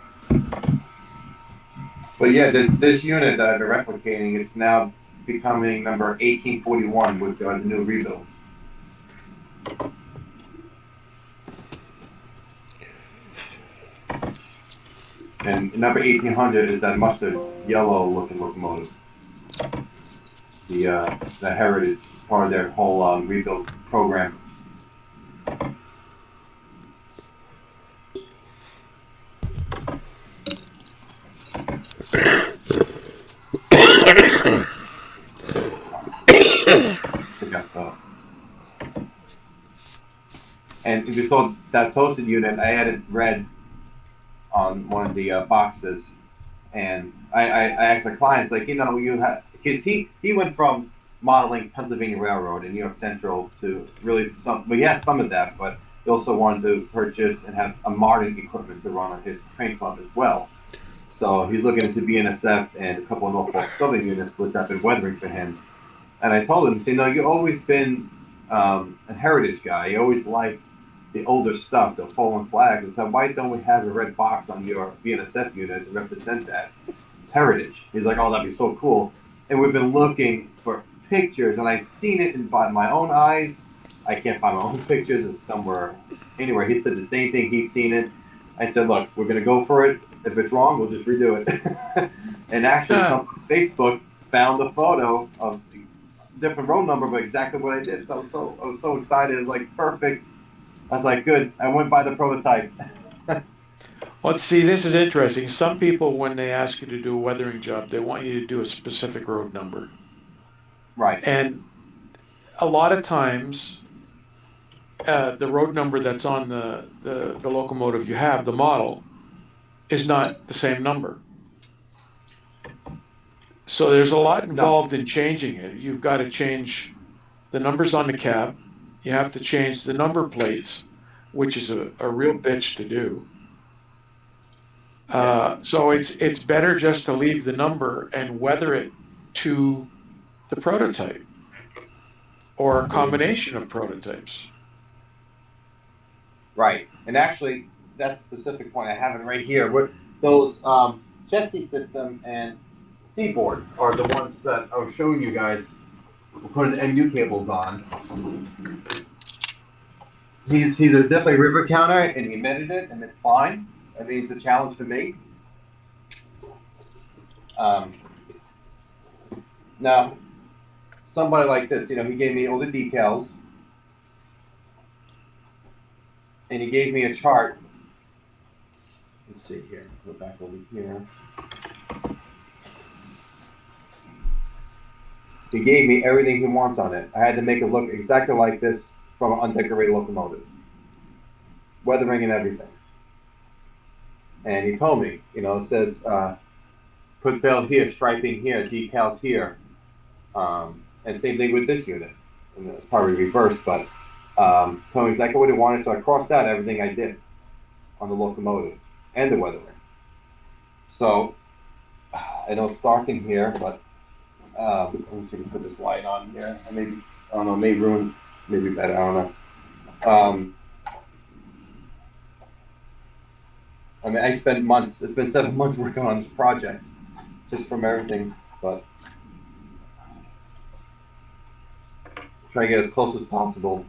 But yeah, this unit that I've been replicating, it's now becoming number 1841 with the new rebuilds. And number 1800 is that mustard yellow looking locomotive. The Heritage, part of their whole rebuild program. And if you saw that toasted unit, I added red on one of the boxes, and I asked the clients, like, you know, you have, because he went from modeling Pennsylvania Railroad and New York Central to really some, but he has some of that, but he also wanted to purchase and have a modern equipment to run on his train club as well. So he's looking into BNSF and a couple of Norfolk Southern units, which I've been weathering for him. And I told him, you know, you've always been a heritage guy. You always liked the older stuff, the fallen flags. I said, why don't we have a red box on your BNSF unit to represent that heritage? He's like, oh, that'd be so cool. And we've been looking for pictures, and I've seen it by my own eyes. I can't find my own pictures. It's somewhere, anywhere. He said the same thing. He's seen it. I said, look, we're going to go for it. If it's wrong, we'll just redo it. And actually, someone on Facebook found a photo of different road number, but exactly what I did. So I was so excited. It's like perfect. I was like, good. I went by the prototype. Well, see, this is interesting. Some people, when they ask you to do a weathering job, they want you to do a specific road number. Right. And a lot of times, the road number that's on the locomotive you have, the model, is not the same number. So there's a lot involved in changing it. You've got to change the numbers on the cab. You have to change the number plates, which is a real bitch to do. So it's better just to leave the number and weather it to the prototype or a combination of prototypes. Right. And actually, that's a specific point. I have it right here. What those chassis system and Seaboard are the ones that I was showing you guys. We're putting the MU cables on. He's a definitely river counter, and he admitted it, and it's fine. I mean, it's a challenge for me. Now, somebody like this, you know, he gave me all the decals, and he gave me a chart. Let's see here. Go back over here. He gave me everything he wants on it. I had to make it look exactly like this from an undecorated locomotive. Weathering and everything. And he told me, you know, it says, put belt here, striping here, decals here. And same thing with this unit. And it's probably reversed, but told me exactly what he wanted. So I crossed out everything I did on the locomotive and the weathering. So I know it's dark in here, but let me see if we put this light on here. Maybe, I don't know, maybe ruin, maybe better, I don't know. I mean, I spent months, it's been 7 months working on this project, just from everything, but try to get as close as possible.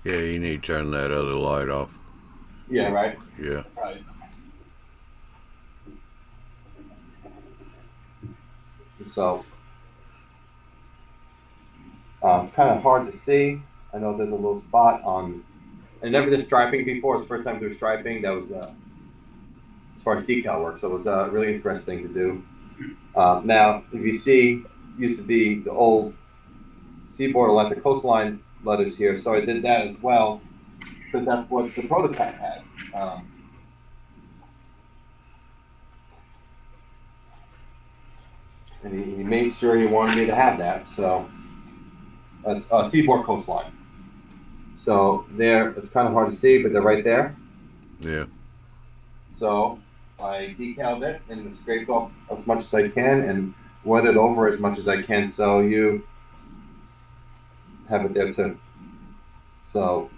Yeah, you need to turn that other light off. Yeah, right? Yeah. Right. So, it's kind of hard to see. I know there's a little spot on, I never did striping before. It's the first time doing striping. That was, as far as decal work, so it was really interesting to do. Now, if you see, used to be the old Seaboard Electric Coastline letters here, so I did that as well, because that's what the prototype had. and he made sure he wanted me to have that. So, seaboard coastline. So there, it's kind of hard to see, but they're right there. Yeah. So I decaled it and scraped off as much as I can and weathered over as much as I can. So you have it there too. So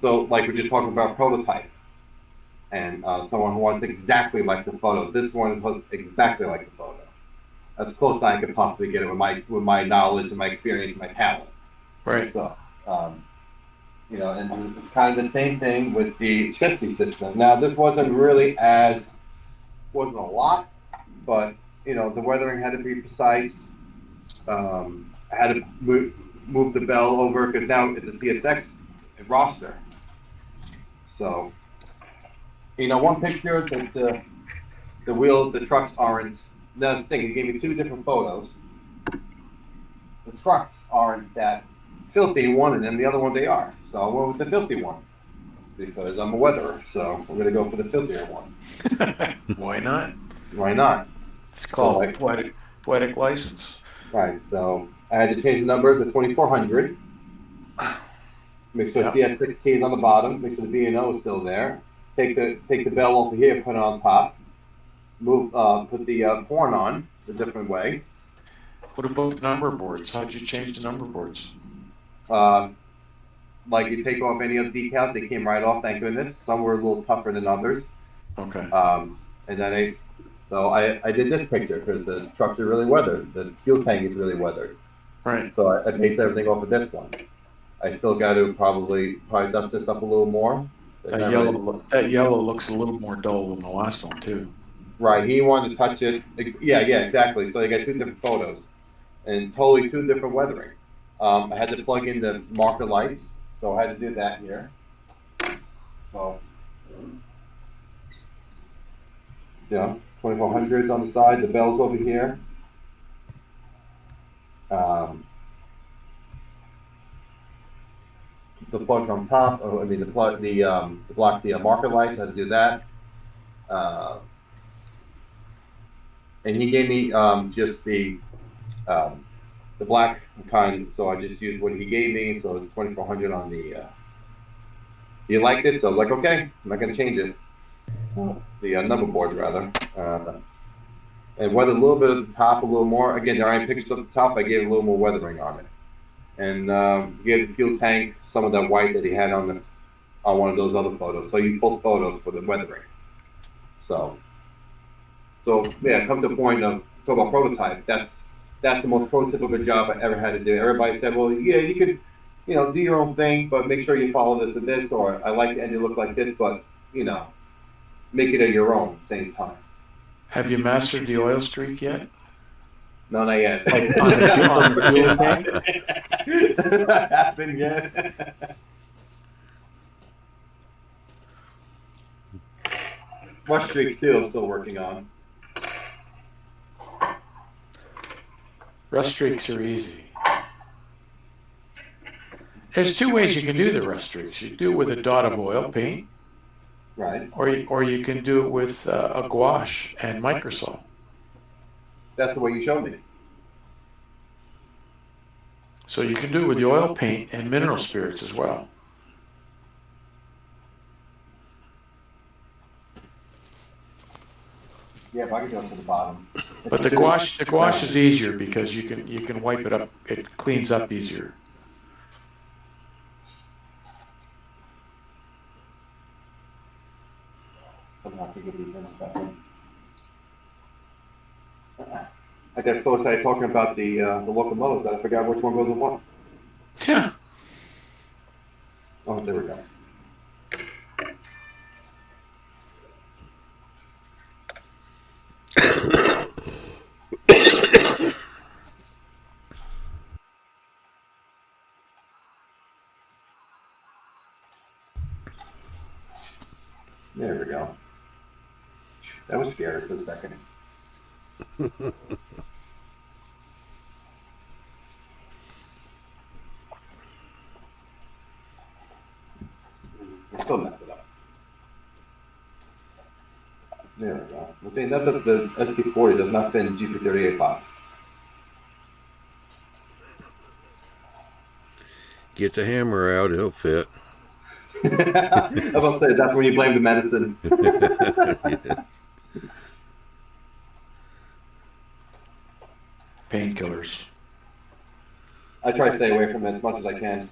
like we're just talking about prototype, and someone who wants exactly like the photo. This one was exactly like the photo, as close as I could possibly get it with my knowledge and my experience and my talent. Right. So, and it's kind of the same thing with the chassis system. Now, this wasn't a lot, but the weathering had to be precise. I had to move the bell over because now it's a CSX roster. So, one picture that the trucks aren't. That's the thing. He gave me two different photos. The trucks aren't that filthy one, and the other one they are. So I went with the filthy one because I'm a weatherer. So we're gonna go for the filthier one. Why not? Why not? It's called poetic license. Right. So I had to change the number to 2400. Make sure CF16 is on the bottom. Make sure the B&O is still there. Take the bell over here, put it on top. Put the horn on a different way. What about number boards? How'd you change the number boards? Like you take off any of the decals, they came right off. Thank goodness. Some were a little tougher than others. Okay. And then I did this picture because the trucks are really weathered. The fuel tank is really weathered. Right. So I based everything off of this one. I still got to probably dust this up a little more. That yellow looks a little more dull than the last one too. Right. He wanted to touch it. Yeah, exactly. So you got two different photos and totally two different weathering. I had to plug in the marker lights, so I had to do that here. So, 2400s on the side. The bell's over here. The plugs on top. The block the marker lights. I had to do that. And he gave me just the black kind, so I just used what he gave me. So it's 2400 on the. He liked it, so I was like, okay, I'm not going to change it. The number boards rather, and weathered a little bit at the top, a little more. Again, there aren't pictures at the top. I gave a little more weathering on it, and gave the fuel tank some of that white that he had on one of those other photos. So I used both photos for the weathering. So yeah, come to the point of talk about prototype. That's the most prototypical job I ever had to do. Everybody said, well, yeah, you could, do your own thing, but make sure you follow this and this, or I like the engine look like this, but, make it at your own at the same time. Have you mastered the oil streak yet? No, not yet. On the fuel tank? Happened yet. Rust streaks too, I'm still working on. Rust streaks are easy. There's two ways you can do the rust streaks. You do it with a dot of oil paint, right? Or you can do it with a gouache and microsol. That's the way you showed me. So you can do it with the oil paint and mineral spirits as well. Yeah, if I could go to the bottom. But the gouache is easier because you can wipe it up. It cleans up easier. Somehow I can get these in back in. I got so excited talking about the locomotives that I forgot which one goes in what. Yeah. Oh, there we go. There we go. That was scary for a second. I still messed it up. There we go. I'm saying that the ST40 does not fit in GP38 box. Get the hammer out, it'll fit. I was gonna say that's when you blame the medicine. Yeah. Painkillers. I try to stay away from it as much as I can.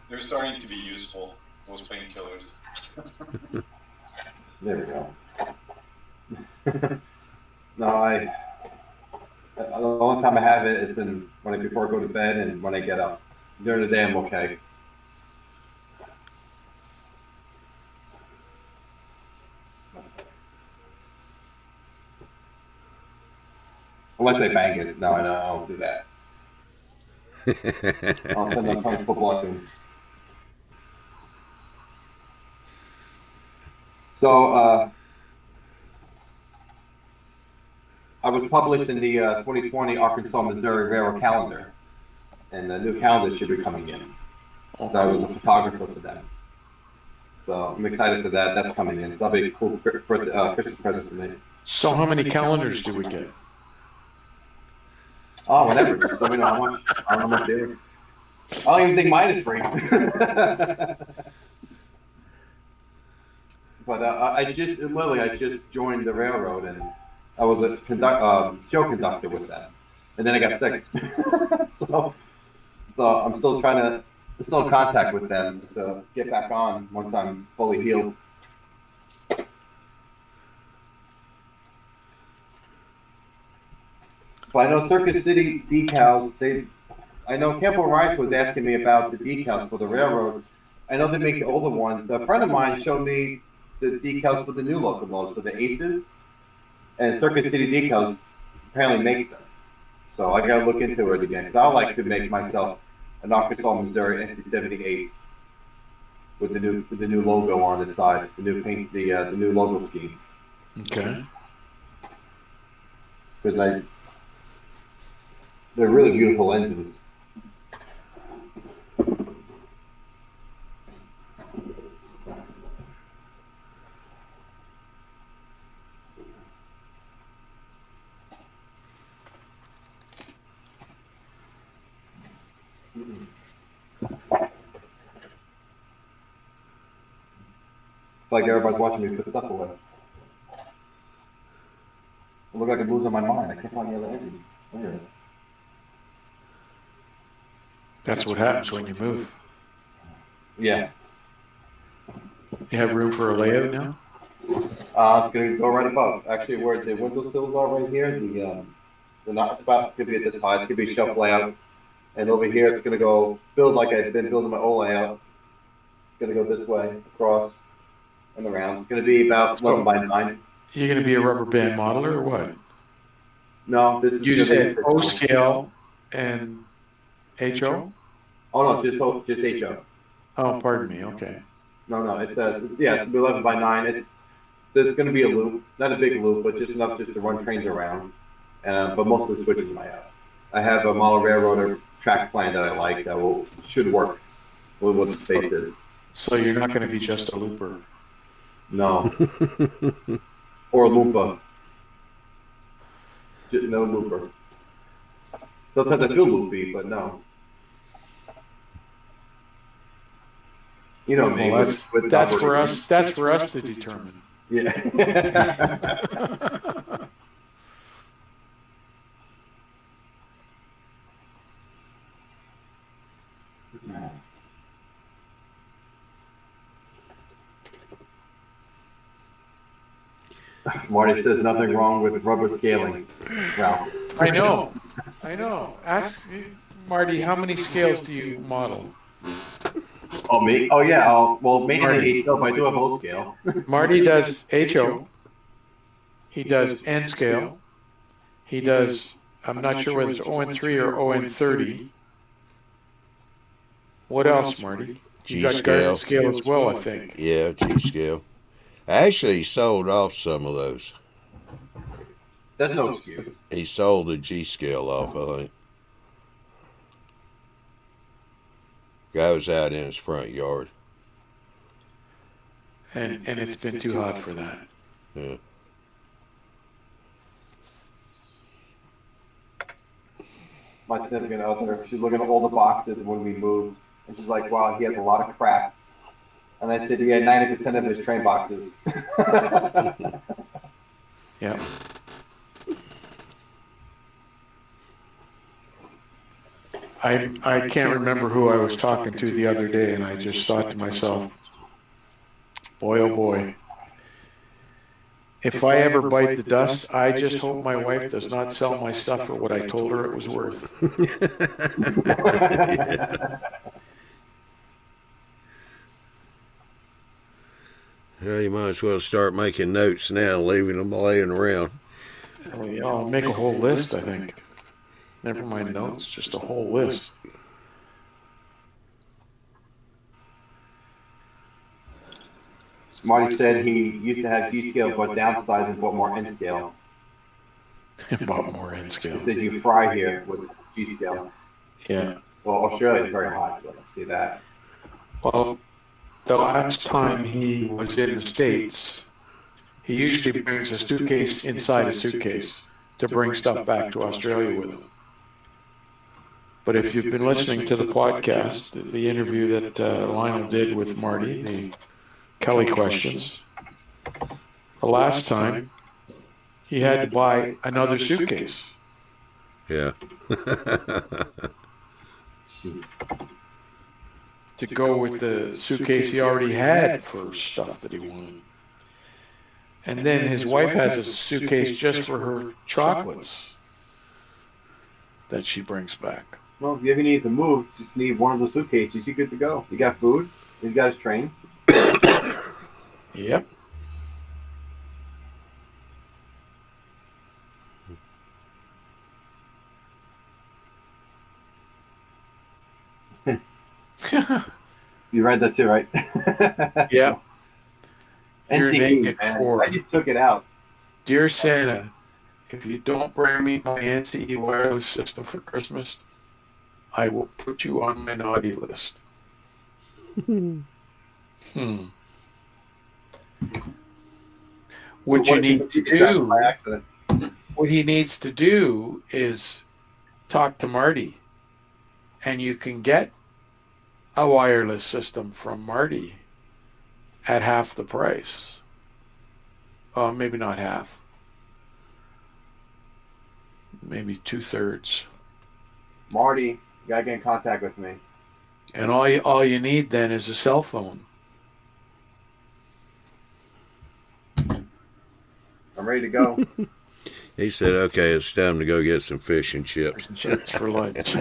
They're starting to be useful, those painkillers. There we go. No, the only time I have it is before I go to bed and when I get up. During the day, I'm okay. Unless I bang it. No, I don't do that. I'll send them playing football. So, I was published in the 2020 Arkansas Missouri Railroad calendar, and the new calendar should be coming in. So I was a photographer for them. So I'm excited for that. That's coming in. So that'll be a cool Christmas present for me. So how many calendars do we get? Oh, whatever. Just let me know how much. I don't know how much they are. I don't even think mine is free. But I just joined the railroad, and I was a show conductor with them, and then I got sick. so I'm still in contact with them just to get back on once I'm fully healed. But I know Circus City decals. I know Campo Rice was asking me about the decals for the railroad. I know they make the older ones. A friend of mine showed me the decals for the new locomotives, for the Aces, and Circus City Decals apparently makes them. So I gotta look into it again because I like to make myself an Arkansas, Missouri ST70 Ace with the new logo on its side, the new paint, the new logo scheme. Okay. Because they're really beautiful engines. Like everybody's watching me put stuff away. I look like I'm losing my mind. I can't find the other engine. There it is. That's what happens when you move. Yeah. You have room for a layout now? It's going to go right above. Actually, where the windowsills are right here, the knock spot could be at this high. It's going to be shelf layout. And over here, it's going to go build like I've been building my old layout. It's going to go this way, across, and around. It's going to be about 11 by 9. You're going to be a rubber band modeler or what? No, this is You gonna said be O scale and HO? Oh no, just HO. Oh, pardon me. Okay. No, it's gonna be 11 by 9. There's gonna be a loop, not a big loop, but just enough just to run trains around. But most of the switches I have a model railroader track plan that I like that should work with what the space is. So you're not going to be just a looper. No. Or a looper. No looper. Sometimes I feel loopy, but no. You know me. Well, that's for us. That's for us to determine. Yeah. Marty says nothing wrong with rubber scaling. Wow. I know. Ask Marty, how many scales do you model? Oh, me? Oh, yeah. Well, mainly HO, but I do have O scale. Marty does HO. He does N scale. He does, I'm not sure whether it's ON3 or ON30. What else, Marty? You got G-scale. scale as well, I think. Yeah, G-scale. I actually sold off some of those. There's no excuse. He sold the G scale off, I think. Guy was out in his front yard. And it's been too hot for that. Yeah. My significant other, she's looking at all the boxes when we moved, and she's like, "Wow, he has a lot of crap." And I said, "Yeah, 90% of his train boxes." Yeah. I can't remember who I was talking to the other day, and I just thought to myself, boy, oh boy, if I ever bite the dust, I just hope my wife does not sell my stuff for what I told her it was worth. Yeah, you might as well start making notes now, leaving them laying around. I'll make a whole list, I think. Never mind notes, just a whole list. Marty said he used to have G scale, but downsized and bought more N scale. Bought more N scale. It says you fry here with G scale. Yeah. Well, Australia is very hot, so I see that. Well, the last time he was in the States, he usually brings a suitcase inside a suitcase to bring stuff back to Australia with him. But if you've been listening to the podcast, the interview that Lionel did with Marty, the Kelly questions, the last time he had to buy another suitcase. Yeah. To go with the suitcase he already had for stuff that he wanted. And then his wife has a suitcase just for her chocolates that she brings back. Well, if you ever need to move, just need one of the suitcases. You're good to go. You got food. You got his trains. Yep. You read that too, right? Yeah. NCE, man. I just took it out. Dear Santa, if you don't bring me my NCE wireless system for Christmas, I will put you on my naughty list. What you need to do, what he needs to do is talk to Marty, and you can get a wireless system from Marty at half the price. Maybe not half. Maybe 2/3. Marty, you gotta get in contact with me. And all you need then is a cell phone. I'm ready to go. He said, okay, it's time to go get some fish and chips. Chips for lunch.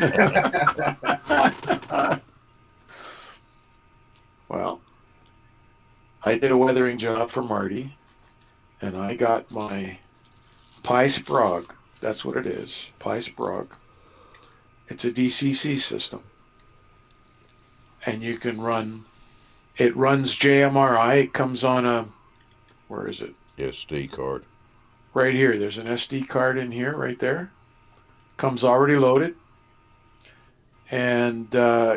Well, I did a weathering job for Marty, and I got my Pi Sprague. That's what it is, Pi Sprague. It's a DCC system. And you can run, it runs JMRI. It comes on a, where is it? SD card. Right here. There's an SD card in here, right there. Comes already loaded. And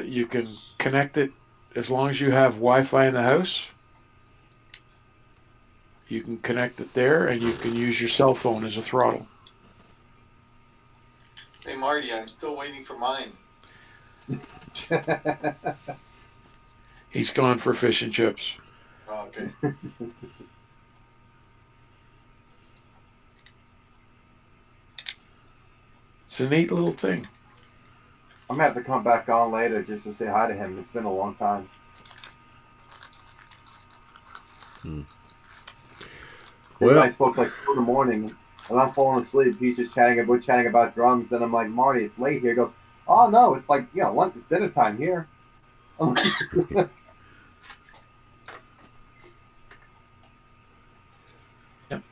you can connect it as long as you have Wi-Fi in the house. You can connect it there, and you can use your cell phone as a throttle. Hey, Marty, I'm still waiting for mine. He's gone for fish and chips. Oh, okay. It's a neat little thing. I'm gonna have to come back on later just to say hi to him. It's been a long time. Well, I spoke like 2 in the morning, and I'm falling asleep. He's just chatting. We're chatting about drums, and I'm like, Marty, it's late here. He goes, oh no, it's like lunch. It's dinner time here. I'm like, Yep.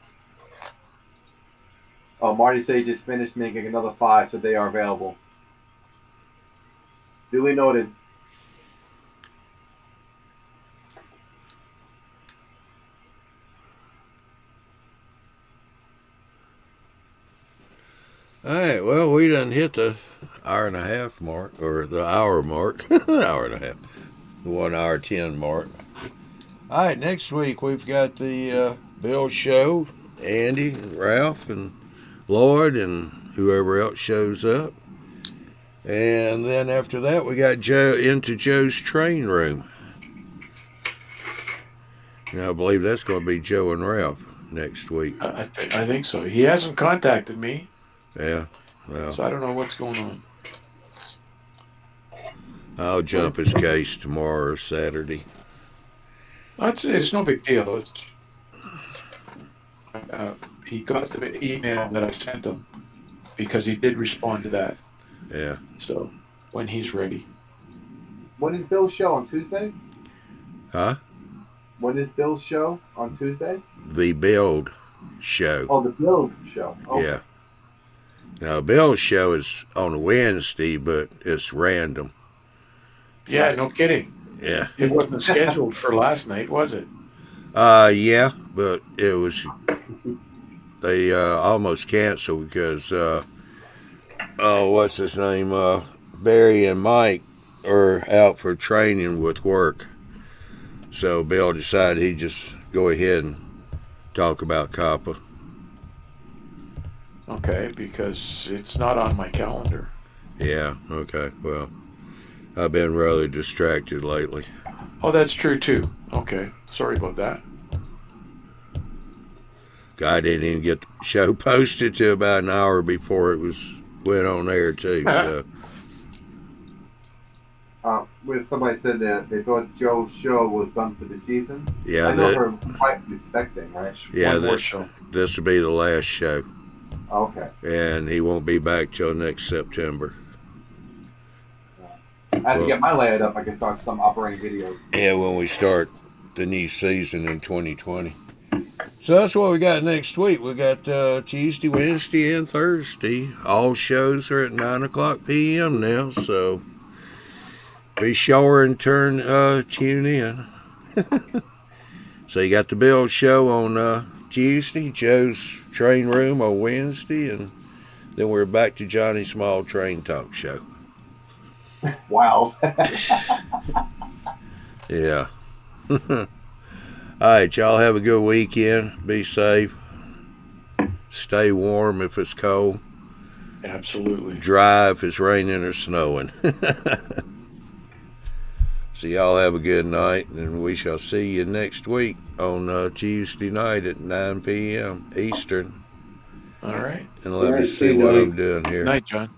Oh, Marty said he just finished making another 5, so they are available. Duly noted. All right, well, we done hit the hour and a half mark, or the hour mark. Hour and a half. The 1 hour 10 mark. All right, next week we've got the Bill show, Andy, and Ralph, and Lloyd, and whoever else shows up. And then after that, we got Joe into Joe's train room. And I believe that's going to be Joe and Ralph next week. I think so. He hasn't contacted me, Yeah, well, so I don't know what's going on. I'll jump his case tomorrow or Saturday. It's no big deal. He got the email that I sent him because he did respond to that. Yeah. So when he's ready. When is Bill's show on Tuesday? Huh? When is Bill's show on Tuesday? The Build show. Oh, the Build show. Oh. Yeah. Now, Bill's show is on a Wednesday, but it's random. Yeah, no kidding. Yeah. It wasn't scheduled for last night, was it? Yeah, but it was. They almost canceled because what's his name? Barry and Mike are out for training with work. So Bill decided he'd just go ahead and talk about COPPA. Okay, because it's not on my calendar. Yeah, okay. Well, I've been rather distracted lately. Oh, that's true too. Okay, sorry about that. I didn't even get the show posted till about an hour before it went on air too. So Where somebody said that they thought Joe's show was done for the season. yeah, I know we're quite expecting, right? yeah, One more show. This will be the last show, Okay. and he won't be back till next September. I have to get my layout up. I can start some operating videos. Yeah, when we start the new season in 2020. So that's what we got next week. We got Tuesday, Wednesday, and Thursday. All shows are at 9:00 p.m. now, so be sure and tune in. So you got the Bill show on Tuesday, Joe's train room on Wednesday, and then we're back to Johnny Small Train Talk Show. Wild. Yeah. All right, y'all have a good weekend. Be safe. Stay warm if it's cold. Absolutely. Dry if it's raining or snowing. So y'all have a good night, and we shall see you next week on Tuesday night at 9 p.m. Eastern. All right. And let me All right, see see you, what buddy. I'm doing here. Night, John.